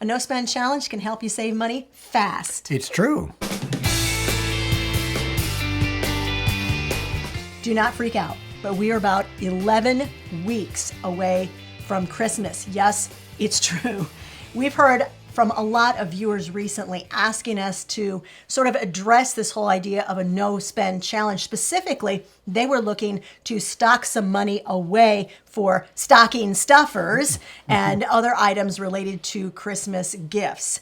A no-spend challenge can help you save money fast. It's true. Do not freak out, but we are about 11 weeks away from Christmas. Yes, it's true. We've heard from a lot of viewers recently asking us to sort of address this whole idea of a no-spend challenge. Specifically, they were looking to stock some money away for stocking stuffers and other items related to Christmas gifts.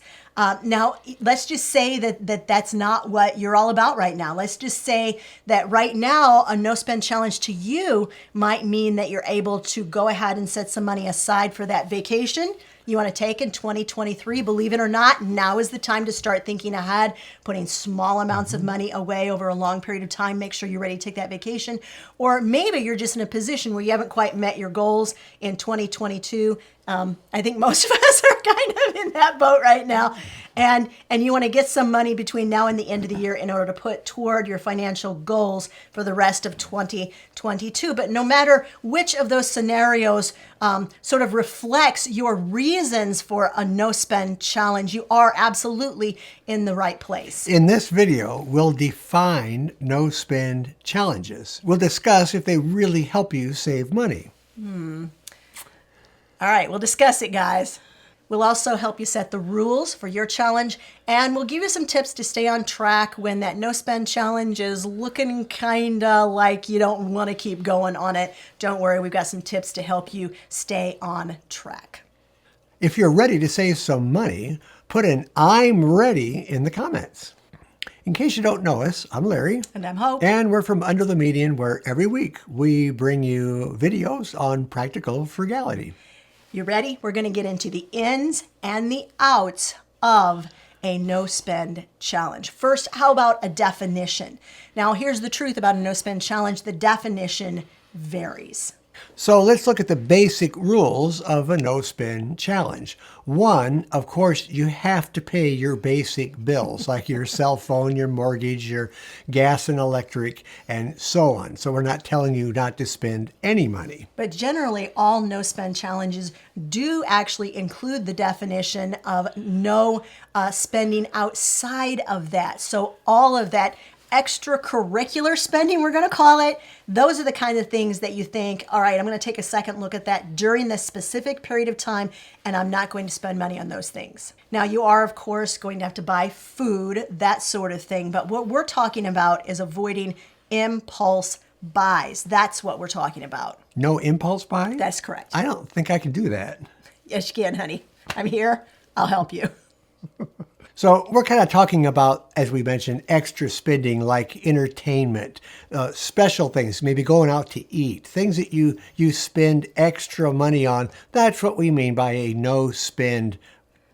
Now, let's just say that that's not what you're all about right now. Let's just say that right now, a no-spend challenge to you might mean that you're able to go ahead and set some money aside for that vacation you want to take in 2023. Believe it or not, now is the time to start thinking ahead, putting small amounts of money away over a long period of time. Make sure you're ready to take that vacation. Or maybe you're just in a position where you haven't quite met your goals in 2022. I think most of us are kind of in that boat right now. And you want to get some money between now and the end of the year in order to put toward your financial goals for the rest of 2022. But no matter which of those scenarios sort of reflects your reasons for a no-spend challenge, you are absolutely in the right place. In this video, we'll define no-spend challenges. We'll discuss if they really help you save money. All right, we'll discuss it, guys. We'll also help you set the rules for your challenge, and we'll give you some tips to stay on track when that no-spend challenge is looking kind of like you don't want to keep going on it. Don't worry, we've got some tips to help you stay on track. If you're ready to save some money, put an "I'm ready" in the comments. In case you don't know us, I'm Larry. And I'm Hope. And we're from Under the Median, where every week we bring you videos on practical frugality. You ready? We're going to get into the ins and the outs of a no-spend challenge. First, how about a definition? Now, here's the truth about a no-spend challenge. The definition varies. So let's look at the basic rules of a no-spend challenge. One, of course, you have to pay your basic bills, like your cell phone, your mortgage, your gas and electric, and so on. So we're not telling you not to spend any money. But generally, all no-spend challenges do actually include the definition of no spending outside of that. So all of that extracurricular spending, we're going to call it, those are the kind of things that you think, all right, I'm going to take a second look at that during this specific period of time, and I'm not going to spend money on those things. Now, you are, of course, going to have to buy food, that sort of thing, but what we're talking about is avoiding impulse buys. That's what we're talking about. No impulse buying? That's correct. I don't think I can do that. Yes, you can, honey. I'm here. I'll help you. So we're kind of talking about, as we mentioned, extra spending like entertainment, special things, maybe going out to eat, things that you spend extra money on. That's what we mean by a no-spend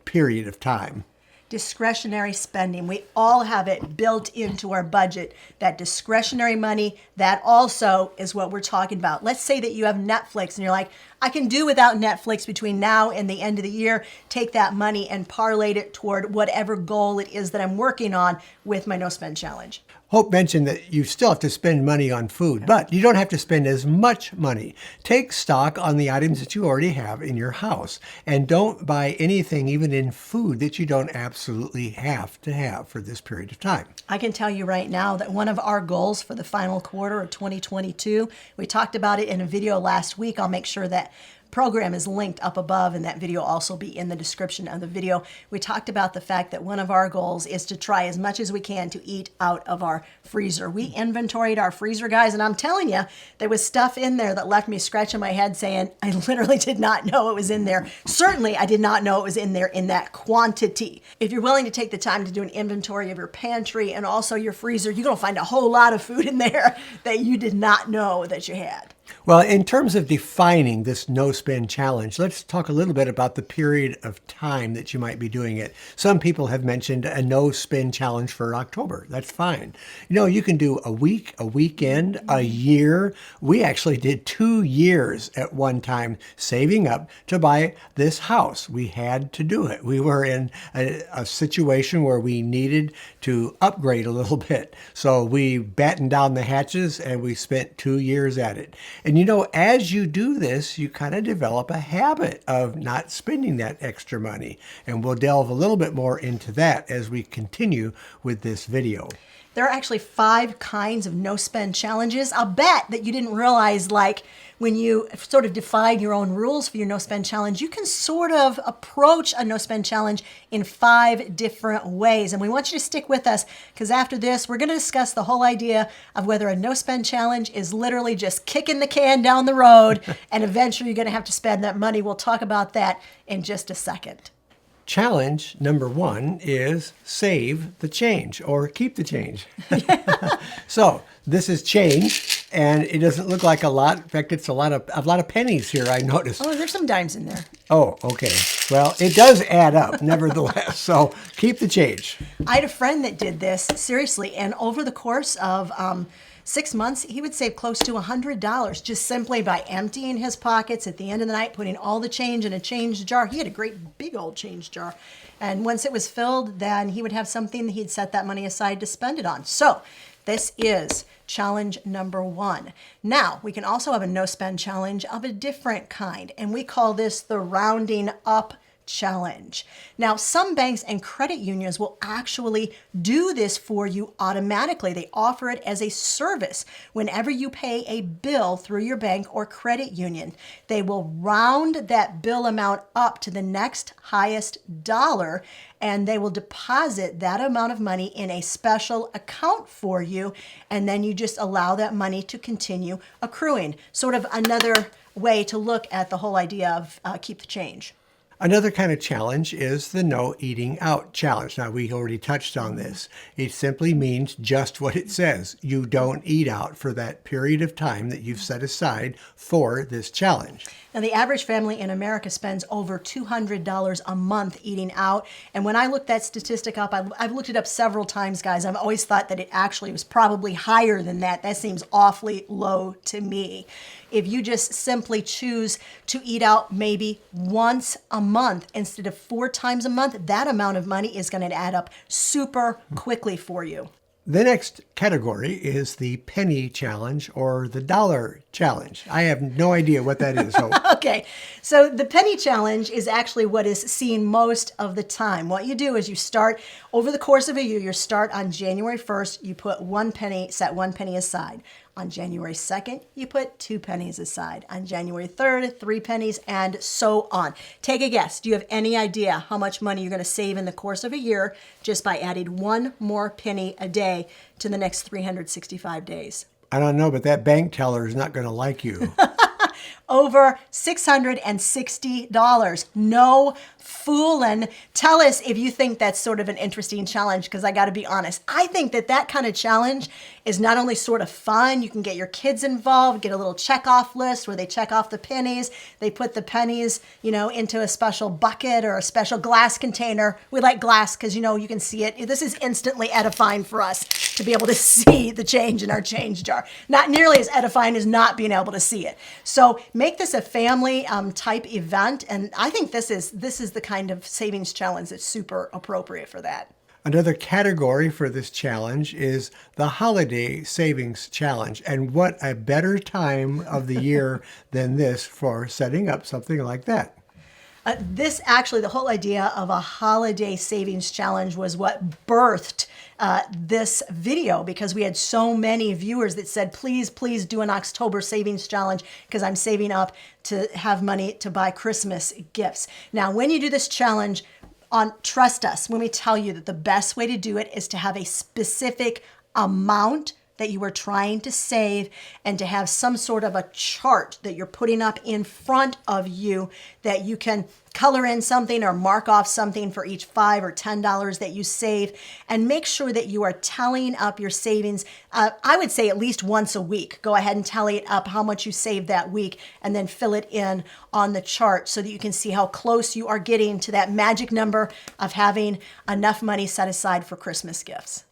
period of time. Discretionary spending. We all have it built into our budget. That discretionary money, that also is what we're talking about. Let's say that you have Netflix and you're like, I can do without Netflix between now and the end of the year. Take that money and parlay it toward whatever goal it is that I'm working on with my no-spend challenge. Hope mentioned that you still have to spend money on food, but you don't have to spend as much money. Take stock on the items that you already have in your house, and don't buy anything, even in food, that you don't absolutely have to have for this period of time. I can tell you right now that one of our goals for the final quarter of 2022, we talked about it in a video last week. I'll make sure that program is linked up above, and that video will also be in the description of the video. We talked about the fact that one of our goals is to try as much as we can to eat out of our freezer. We inventoried our freezer, guys, and I'm telling you, there was stuff in there that left me scratching my head saying, I literally did not know it was in there. Certainly, I did not know it was in there in that quantity. If you're willing to take the time to do an inventory of your pantry and also your freezer, you're going to find a whole lot of food in there that you did not know that you had. Well, in terms of defining this no-spend challenge, let's talk a little bit about the period of time that you might be doing it. Some people have mentioned a no-spend challenge for October. That's fine. You know, you can do a week, a weekend, a year. We actually did 2 years at one time saving up to buy this house. We had to do it. We were in a situation where we needed to upgrade a little bit. So we battened down the hatches and we spent 2 years at it. And as you do this, you kind of develop a habit of not spending that extra money. And we'll delve a little bit more into that as we continue with this video. There are actually 5 kinds of no-spend challenges. I'll bet that you didn't realize, like, when you sort of define your own rules for your no-spend challenge, you can sort of approach a no-spend challenge in 5 different ways. And we want you to stick with us, because after this, we're going to discuss the whole idea of whether a no-spend challenge is literally just kicking the can down the road, and eventually you're going to have to spend that money. We'll talk about that in just a second. Challenge number 1 is save the change or keep the change. So this is change, and it doesn't look like a lot. In fact, it's a lot of pennies here, I noticed. Oh, there's some dimes in there. Oh, okay. Well, it does add up nevertheless. So keep the change. I had a friend that did this, seriously, and over the course of 6 months, he would save close to $100 just simply by emptying his pockets at the end of the night, putting all the change in a change jar. He had a great big old change jar. And once it was filled, then he would have something that he'd set that money aside to spend it on. So this is challenge number 1. Now, we can also have a no-spend challenge of a different kind, and we call this the rounding up challenge. Now, some banks and credit unions will actually do this for you automatically. They offer it as a service. Whenever you pay a bill through your bank or credit union, they will round that bill amount up to the next highest dollar, and they will deposit that amount of money in a special account for you, and then you just allow that money to continue accruing. Sort of another way to look at the whole idea of keep the change. Another kind of challenge is the no eating out challenge. Now, we already touched on this. It simply means just what it says. You don't eat out for that period of time that you've set aside for this challenge. Now, the average family in America spends over $200 a month eating out. And when I looked that statistic up, I've looked it up several times, guys. I've always thought that it actually was probably higher than that. That seems awfully low to me. If you just simply choose to eat out maybe once a month instead of 4 times a month, that amount of money is going to add up super quickly for you. The next category is the penny challenge or the dollar challenge. I have no idea what that is. So. Okay, so the penny challenge is actually what is seen most of the time. What you do is you start over the course of a year. You start on January 1st, you put 1 penny, set 1 penny aside. On January 2nd, you put 2 pennies aside. On January 3rd, 3 pennies, and so on. Take a guess. Do you have any idea how much money you're going to save in the course of a year just by adding 1 more penny a day to the next 365 days? I don't know, but that bank teller is not going to like you. Over $660. No fooling. Tell us if you think that's sort of an interesting challenge, because I got to be honest. I think that kind of challenge is not only sort of fun, you can get your kids involved, get a little check-off list where they check off the pennies. They put the pennies, into a special bucket or a special glass container. We like glass because, you can see it. This is instantly edifying for us to be able to see the change in our change jar. Not nearly as edifying as not being able to see it. So make this a family type event, and I think this is the kind of savings challenge that's super appropriate for that. Another category for this challenge is the holiday savings challenge. And what a better time of the year than this for setting up something like that. The whole idea of a holiday savings challenge was what birthed this video, because we had so many viewers that said, please do an October savings challenge because I'm saving up to have money to buy Christmas gifts. Now, when you do this challenge, trust us when we tell you that the best way to do it is to have a specific amount that you are trying to save and to have some sort of a chart that you're putting up in front of you that you can color in something or mark off something for each $5 or $10 that you save, and make sure that you are tallying up your savings. I would say at least once a week. Go ahead and tally it up how much you saved that week and then fill it in on the chart so that you can see how close you are getting to that magic number of having enough money set aside for Christmas gifts.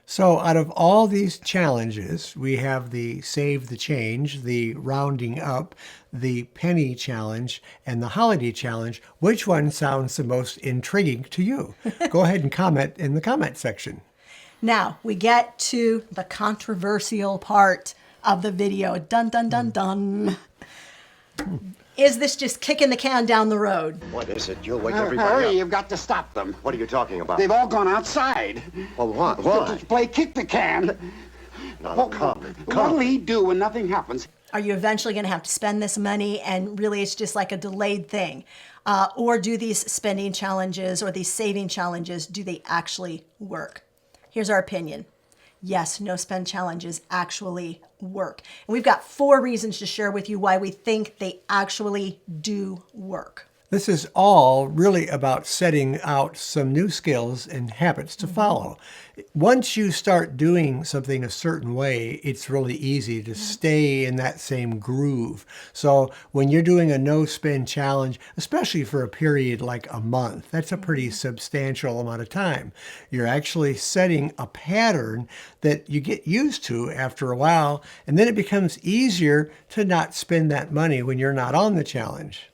So out of all these challenges, we have the save the change, the rounding up, the penny challenge, and the holiday challenge. Which one sounds the most intriguing to you? Go ahead and comment in the comment section. Now we get to the controversial part of the video. Dun, dun, dun, dun. Is this just kicking the can down the road? What is it? You'll wake everybody Hurry, up. you've got to stop them. What are you talking about? They've all gone outside. Well, what? Why? To play kick the can. No, come. What'll he do when nothing happens? Are you eventually going to have to spend this money and really it's just like a delayed thing? Or do these spending challenges or these saving challenges, do they actually work? Here's our opinion. Yes, no spend challenges actually work. And we've got 4 reasons to share with you why we think they actually do work. This is all really about setting out some new skills and habits to follow. Once you start doing something a certain way, it's really easy to stay in that same groove. So when you're doing a no spend challenge, especially for a period like a month, that's a pretty substantial amount of time. You're actually setting a pattern that you get used to after a while, and then it becomes easier to not spend that money when you're not on the challenge.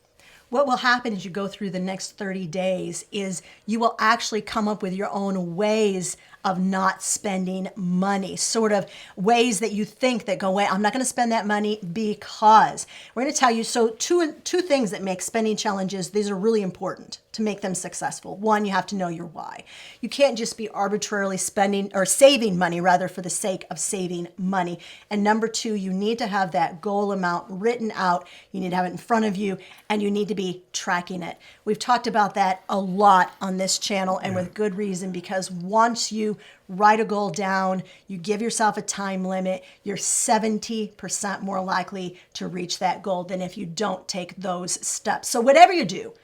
What will happen as you go through the next 30 days is you will actually come up with your own ways of not spending money, sort of ways that you think that go away. I'm not going to spend that money because we're going to tell you. So two things that make spending challenges, these are really important to make them successful. One, you have to know your why. You can't just be arbitrarily spending or saving money rather for the sake of saving money. And number 2, you need to have that goal amount written out. You need to have it in front of you and you need to be tracking it. We've talked about that a lot on this channel and with good reason, because once you write a goal down, you give yourself a time limit, you're 70% more likely to reach that goal than if you don't take those steps. So whatever you do,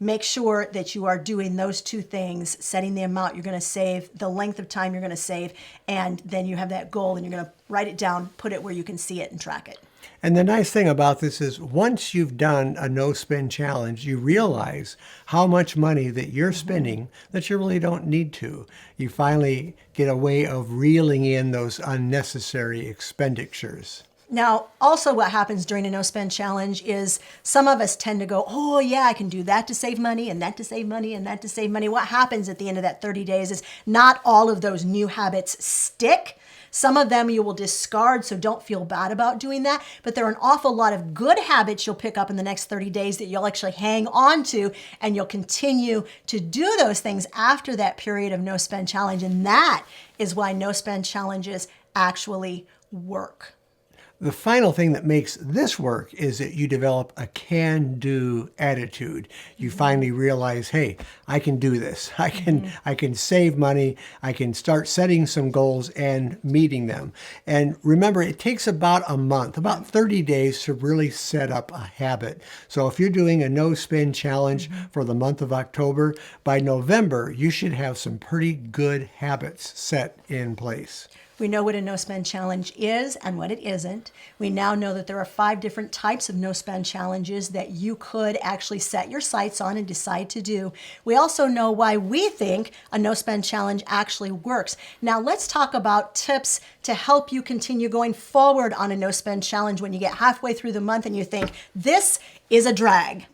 make sure that you are doing those 2 things, setting the amount you're going to save, the length of time you're going to save, and then you have that goal and you're going to write it down, put it where you can see it and track it. And the nice thing about this is once you've done a no spend challenge, you realize how much money that you're spending that you really don't need to. You finally get a way of reeling in those unnecessary expenditures. Now, also what happens during a no spend challenge is some of us tend to go, oh yeah, I can do that to save money and that to save money and that to save money. What happens at the end of that 30 days is not all of those new habits stick. Some of them you will discard, so don't feel bad about doing that. But there are an awful lot of good habits you'll pick up in the next 30 days that you'll actually hang on to, and you'll continue to do those things after that period of no spend challenge. And that is why no spend challenges actually work. The final thing that makes this work is that you develop a can-do attitude. You finally realize, hey, I can do this. I can save money. I can start setting some goals and meeting them. And remember, it takes about a month, about 30 days to really set up a habit. So if you're doing a no-spend challenge for the month of October, by November, you should have some pretty good habits set in place. We know what a no-spend challenge is and what it isn't. We now know that there are 5 different types of no-spend challenges that you could actually set your sights on and decide to do. We also know why we think a no-spend challenge actually works. Now let's talk about tips to help you continue going forward on a no-spend challenge when you get halfway through the month and you think, this is a drag.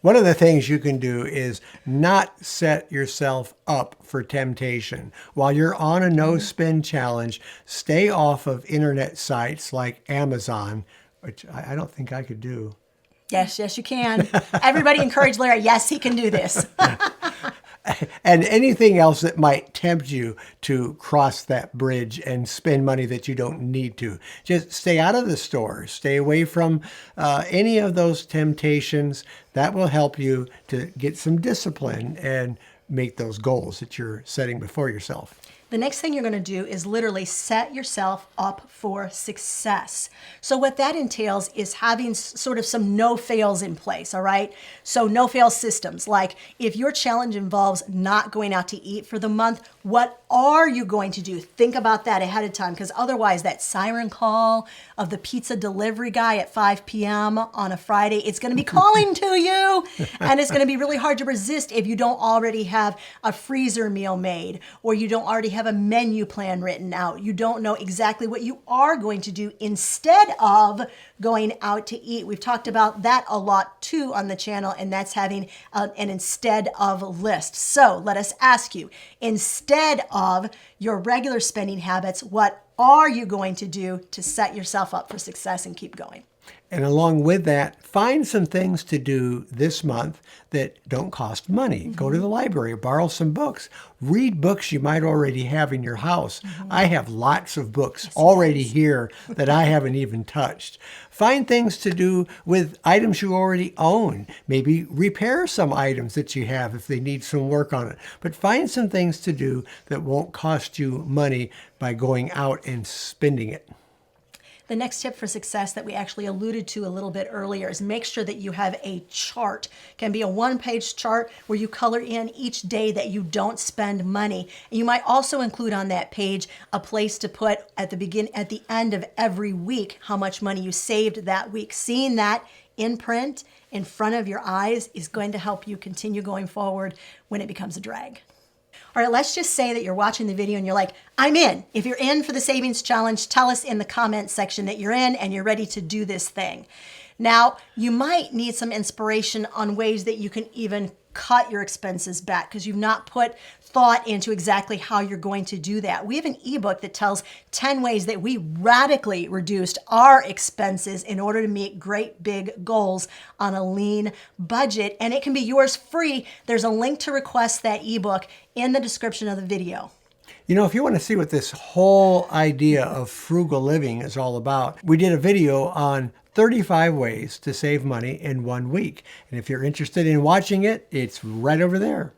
One of the things you can do is not set yourself up for temptation. While you're on a no-spend challenge, stay off of internet sites like Amazon, which I don't think I could do. Yes, you can. Everybody encourage Larry. Yes, he can do this. And anything else that might tempt you to cross that bridge and spend money that you don't need to. Just stay out of the store. Stay away from any of those temptations. That will help you to get some discipline and make those goals that you're setting before yourself. The next thing you're going to do is literally set yourself up for success. So what that entails is having sort of some no-fails in place, all right? So no-fail systems, like if your challenge involves not going out to eat for the month, what are you going to do? Think about that ahead of time, because otherwise that siren call of the pizza delivery guy at 5 p.m. on a Friday, it's going to be calling to you, and it's going to be really hard to resist if you don't already have a freezer meal made, or you don't already have a menu plan written out. You don't know exactly what you are going to do instead of going out to eat. We've talked about that a lot too on the channel, and that's having an instead of list. So let us ask you, instead of your regular spending habits, what are you going to do to set yourself up for success and keep going? And along with that, find some things to do this month that don't cost money. Go to the library, borrow some books, read books you might already have in your house. I have lots of books already here that I haven't even touched. Find things to do with items you already own. Maybe repair some items that you have if they need some work on it. But find some things to do that won't cost you money by going out and spending it. The next tip for success that we actually alluded to a little bit earlier is make sure that you have a chart. It can be a one-page chart where you color in each day that you don't spend money. And you might also include on that page a place to put at the end of every week how much money you saved that week. Seeing that in print in front of your eyes is going to help you continue going forward when it becomes a drag. All right, let's just say that you're watching the video and you're like, I'm in. If you're in for the savings challenge, tell us in the comments section that you're in and you're ready to do this thing. Now, you might need some inspiration on ways that you can even cut your expenses back because you've not put thought into exactly how you're going to do that. We have an ebook that tells 10 ways that we radically reduced our expenses in order to meet great big goals on a lean budget, and it can be yours free. There's a link to request that ebook in the description of the video. You know, if you want to see what this whole idea of frugal living is all about, we did a video on 35 ways to save money in 1 week. And if you're interested in watching it, it's right over there.